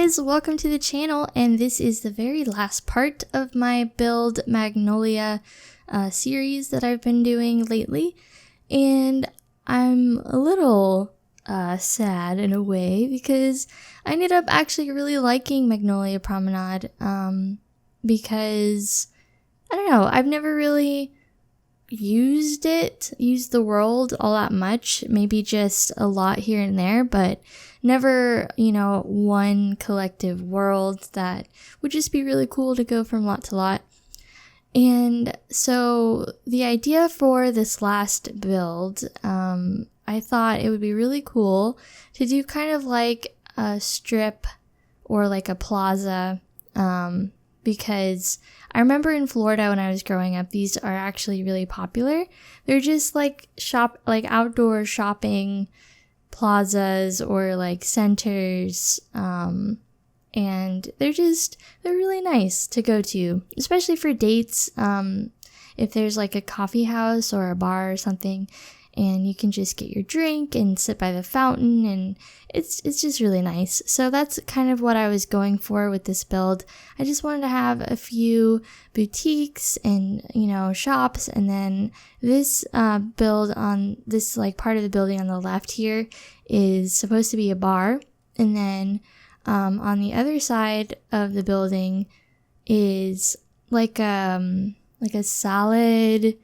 guys, welcome to the channel, and this is the very last part of my Build Magnolia series that I've been doing lately, and I'm a little sad in a way because I ended up actually really liking Magnolia Promenade because, I don't know, I've never really used the world all that much, maybe just a lot here and there, but never, one collective world that would just be really cool to go from lot to lot. And so the idea for this last build, I thought it would be really cool to do kind of like a strip or like a plaza, because I remember in Florida when I was growing up, these are actually really popular. They're just like outdoor shopping plazas or like centers, and they're really nice to go to, especially for dates. If there's like a coffee house or a bar or something, and you can just get your drink and sit by the fountain, and it's just really nice. So that's kind of what I was going for with this build. I just wanted to have a few boutiques and, shops, and then this build on this like part of the building on the left here is supposed to be a bar, and then on the other side of the building is like a salad,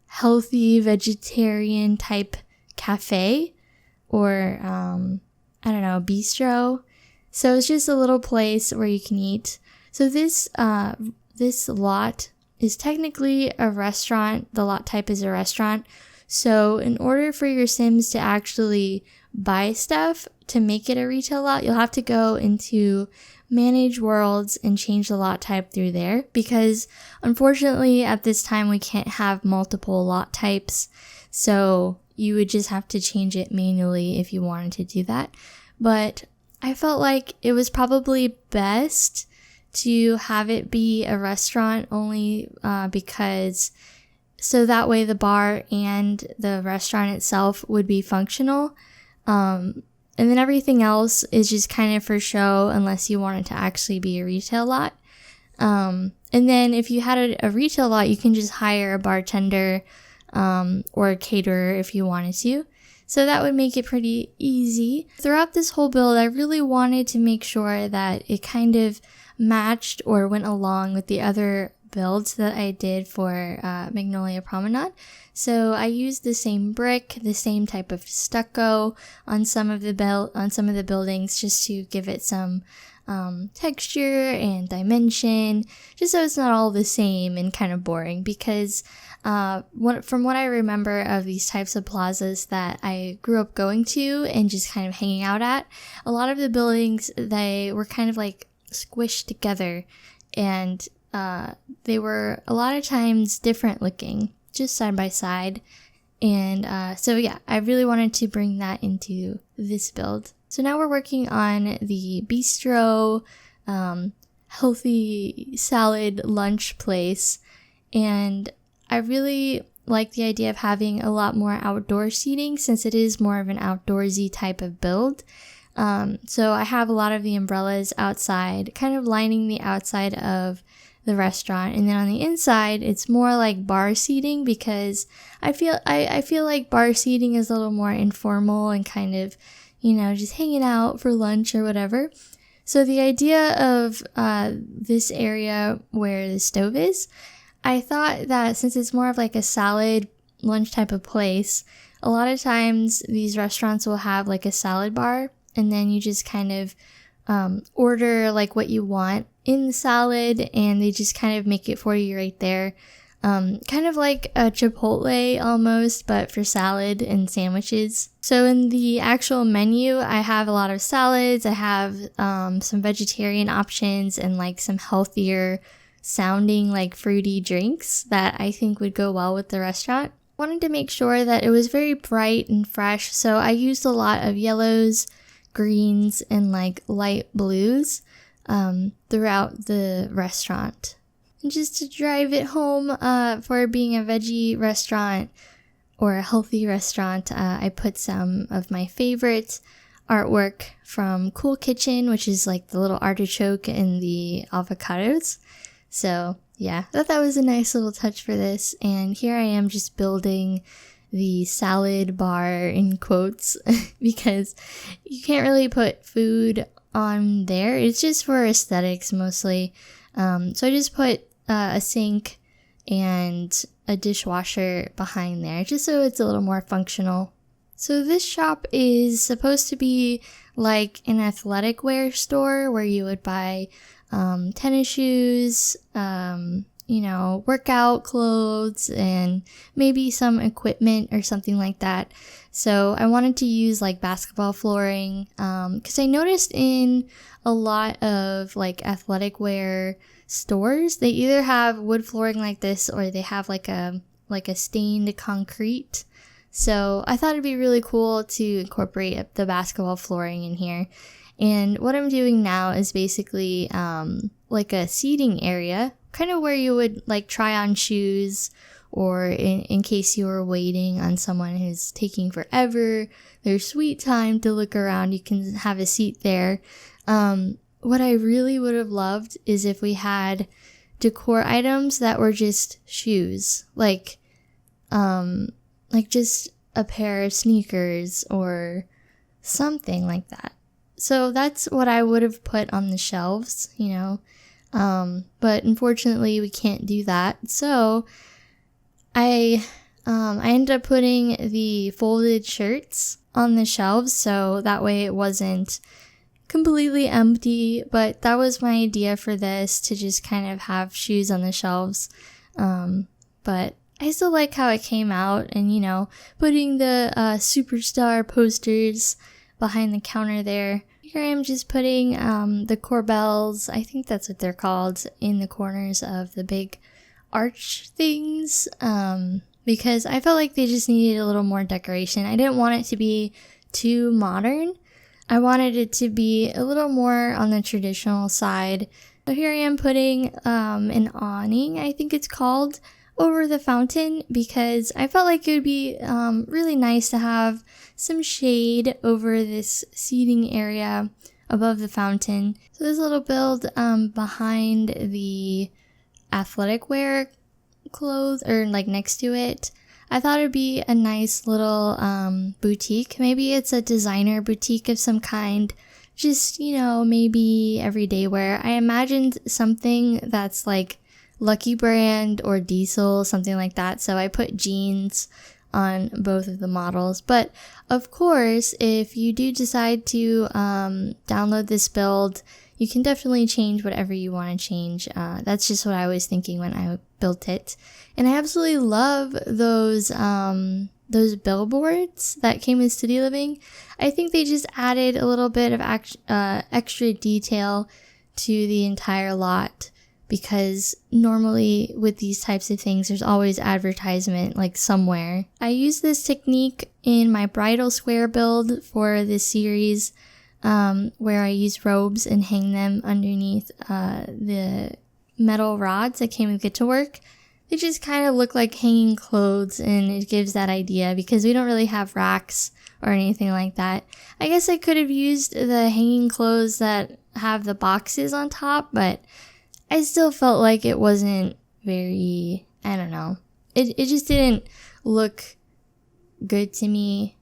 healthy vegetarian type cafe, or I don't know, bistro. So it's just a little place where you can eat. So this lot is technically a restaurant. The lot type is a restaurant. So in order for your Sims to actually buy stuff to make it a retail lot, you'll have to go into manage worlds and change the lot type through there, because unfortunately at this time we can't have multiple lot types, so you would just have to change it manually if you wanted to do that. But I felt like it was probably best to have it be a restaurant only because so that way the bar and the restaurant itself would be functional. And then everything else is just kind of for show unless you want it to actually be a retail lot. And then if you had a retail lot, you can just hire a bartender or a caterer if you wanted to. So that would make it pretty easy. Throughout this whole build, I really wanted to make sure that it kind of matched or went along with the other builds that I did for Magnolia Promenade. So I used the same brick, the same type of stucco on some of the buildings, just to give it some texture and dimension, just so it's not all the same and kind of boring. Because from what I remember of these types of plazas that I grew up going to and just kind of hanging out at, a lot of the buildings, they were kind of like squished together, and they were a lot of times different looking, just side by side. And so yeah, I really wanted to bring that into this build. So now we're working on the bistro, healthy salad lunch place, and I really like the idea of having a lot more outdoor seating since it is more of an outdoorsy type of build. So I have a lot of the umbrellas outside, kind of lining the outside of the restaurant, and then on the inside it's more like bar seating, because I feel like bar seating is a little more informal and kind of, just hanging out for lunch or whatever. So the idea of this area where the stove is, I thought that since it's more of like a salad lunch type of place, a lot of times these restaurants will have like a salad bar, and then you just kind of order like what you want in the salad, and they just kind of make it for you right there. Kind of like a Chipotle almost, but for salad and sandwiches. So in the actual menu, I have a lot of salads. I have some vegetarian options and like some healthier sounding like fruity drinks that I think would go well with the restaurant. I wanted to make sure that it was very bright and fresh, so I used a lot of yellows, greens, and like light blues throughout the restaurant. And just to drive it home for being a veggie restaurant or a healthy restaurant, I put some of my favorites artwork from Cool Kitchen, which is like the little artichoke and the avocados. So yeah, I thought that was a nice little touch for this. And here I am just building the salad bar in quotes because you can't really put food on there. It's just for aesthetics mostly. So I just put a sink and a dishwasher behind there just so it's a little more functional. So this shop is supposed to be like an athletic wear store where you would buy tennis shoes, workout clothes, and maybe some equipment or something like that. So I wanted to use like basketball flooring because I noticed in a lot of like athletic wear stores, they either have wood flooring like this or they have like a stained concrete. So I thought it'd be really cool to incorporate the basketball flooring in here. And what I'm doing now is basically like a seating area, kind of where you would like try on shoes, or in case you were waiting on someone who's taking forever, their sweet time to look around, you can have a seat there. What I really would have loved is if we had decor items that were just shoes, like just a pair of sneakers or something like that. So that's what I would have put on the shelves, but unfortunately we can't do that. So I ended up putting the folded shirts on the shelves, so that way it wasn't completely empty. But that was my idea for this, to just kind of have shoes on the shelves. But I still like how it came out, and putting the superstar posters behind the counter there. Here I am just putting the corbels, I think that's what they're called, in the corners of the big arch things, because I felt like they just needed a little more decoration. I didn't want it to be too modern. I wanted it to be a little more on the traditional side. So here I am putting an awning, I think it's called, over the fountain, because I felt like it would be really nice to have some shade over this seating area above the fountain. So this little build behind the athletic wear clothes, or like next to it, I thought it would be a nice little boutique. Maybe it's a designer boutique of some kind, just maybe everyday wear. I imagined something that's like Lucky Brand or Diesel, something like that. So I put jeans on both of the models. But of course, if you do decide to download this build, you can definitely change whatever you want to change. That's just what I was thinking when I built it. And I absolutely love those billboards that came with Studio Living. I think they just added a little bit of extra detail to the entire lot, because normally with these types of things, there's always advertisement like somewhere. I use this technique in my bridal square build for this series, where I use robes and hang them underneath the metal rods that came with Get to Work. They just kind of look like hanging clothes, and it gives that idea because we don't really have racks or anything like that. I guess I could have used the hanging clothes that have the boxes on top, but I still felt like it wasn't very, I don't know. It just didn't look good to me,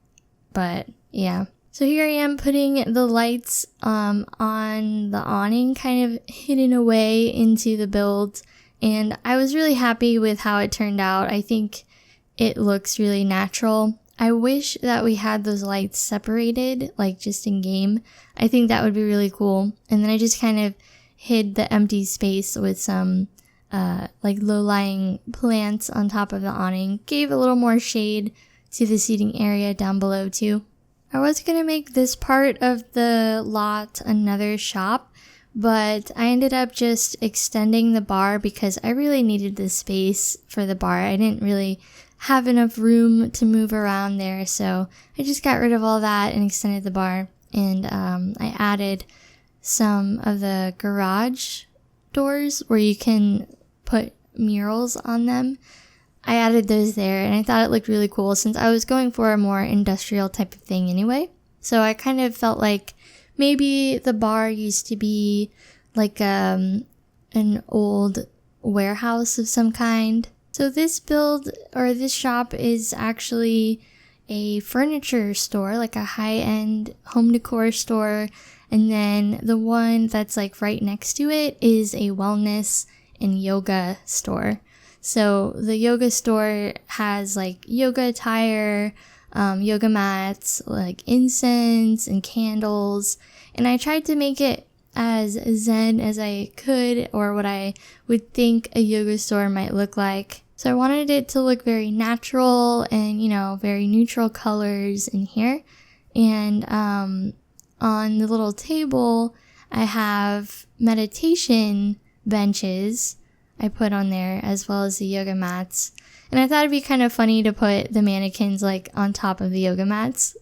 but yeah. So here I am putting the lights on the awning, kind of hidden away into the build, and I was really happy with how it turned out. I think it looks really natural. I wish that we had those lights separated, like just in game. I think that would be really cool. And then I just kind of hid the empty space with some like low-lying plants on top of the awning. Gave a little more shade to the seating area down below too. I was going to make this part of the lot another shop, but I ended up just extending the bar because I really needed the space for the bar. I didn't really have enough room to move around there, so I just got rid of all that and extended the bar. And I added some of the garage doors where you can put murals on them. I added those there, and I thought it looked really cool since I was going for a more industrial type of thing anyway. So I kind of felt like maybe the bar used to be like an old warehouse of some kind. So this build, or this shop, is actually a furniture store, like a high-end home decor store. And then the one that's like right next to it is a wellness and yoga store. So the yoga store has like yoga attire, yoga mats, like incense and candles. And I tried to make it as zen as I could, or what I would think a yoga store might look like. So I wanted it to look very natural and, you know, very neutral colors in here. And on the little table, I have meditation benches I put on there, as well as the yoga mats. And I thought it'd be kind of funny to put the mannequins like on top of the yoga mats.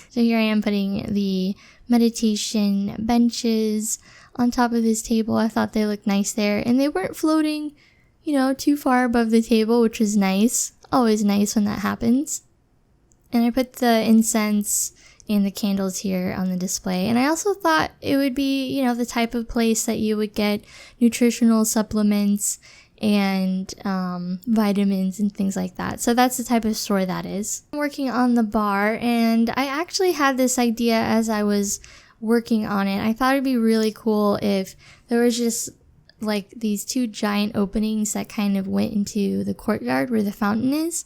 So here I am putting the meditation benches on top of this table. I thought they looked nice there, and they weren't floating, you know, too far above the table, which was nice. Always nice when that happens. And I put the incense and the candles here on the display. And I also thought it would be, you know, the type of place that you would get nutritional supplements and vitamins and things like that. So that's the type of store that is. I'm working on the bar, and I actually had this idea as I was working on it. I thought it'd be really cool if there was just like these two giant openings that kind of went into the courtyard where the fountain is,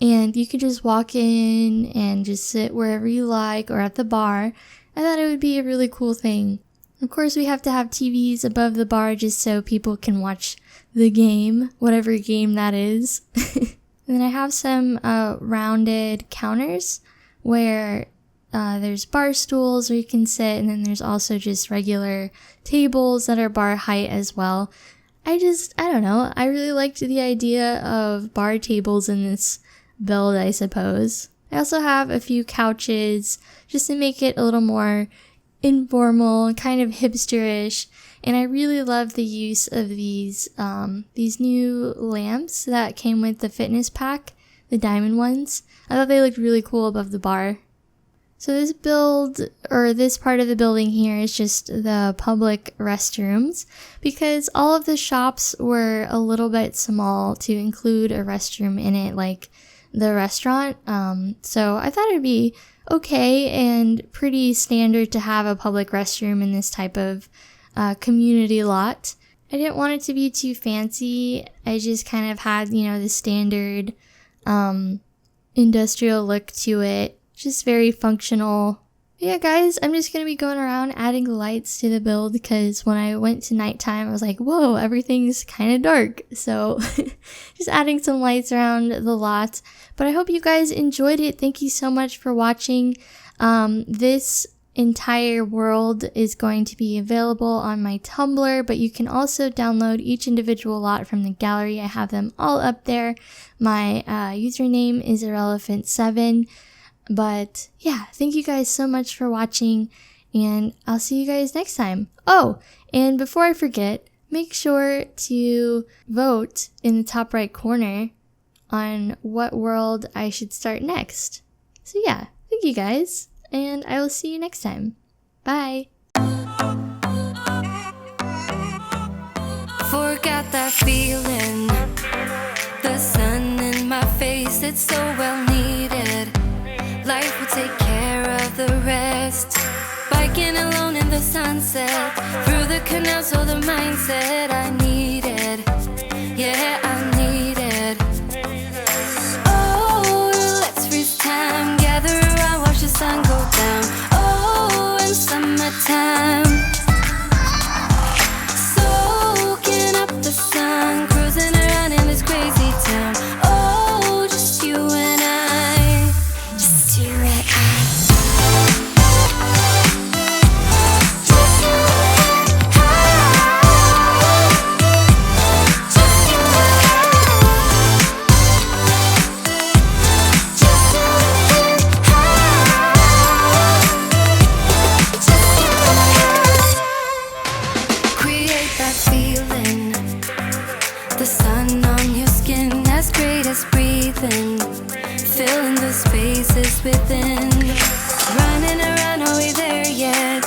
and you could just walk in and just sit wherever you like, or at the bar. I thought it would be a really cool thing. Of course, we have to have TVs above the bar just so people can watch the game, whatever game that is. And then I have some rounded counters where there's bar stools where you can sit, and then there's also just regular tables that are bar height as well. I don't know, I really liked the idea of bar tables in this build, I suppose. I also have a few couches just to make it a little more informal, kind of hipsterish. And I really love the use of these new lamps that came with the fitness pack, the diamond ones. I thought they looked really cool above the bar. So this build, or this part of the building here, is just the public restrooms, because all of the shops were a little bit small to include a restroom in it, like the restaurant. So I thought it'd be okay and pretty standard to have a public restroom in this type of community lot. I didn't want it to be too fancy. I just kind of had, you know, the standard industrial look to it. Just very functional. Yeah, guys, I'm just going to be going around adding lights to the build, because when I went to nighttime, I was like, whoa, everything's kind of dark. So just adding some lights around the lot. But I hope you guys enjoyed it. Thank you so much for watching. This entire world is going to be available on my Tumblr, but you can also download each individual lot from the gallery. I have them all up there. My username is IrrelephantSims. But yeah, thank you guys so much for watching, and I'll see you guys next time. Oh, and before I forget, make sure to vote in the top right corner on what world I should start next. So yeah, thank you guys, and I will see you next time. Bye! Forgot that feeling, the sun in my face, it's so well needed. Life will take care of the rest. Biking alone in the sunset, through the canal, so the mindset I needed. Yeah, I needed. Oh, let's freeze time, gather around, watch the sun go down. Oh, in summertime, soaking up the sun, cruising around in this crazy town. Oh, just you and I, just you and I. Create that feeling, the sun on your skin, as great as breathing, filling the spaces within. Running around, are we there yet?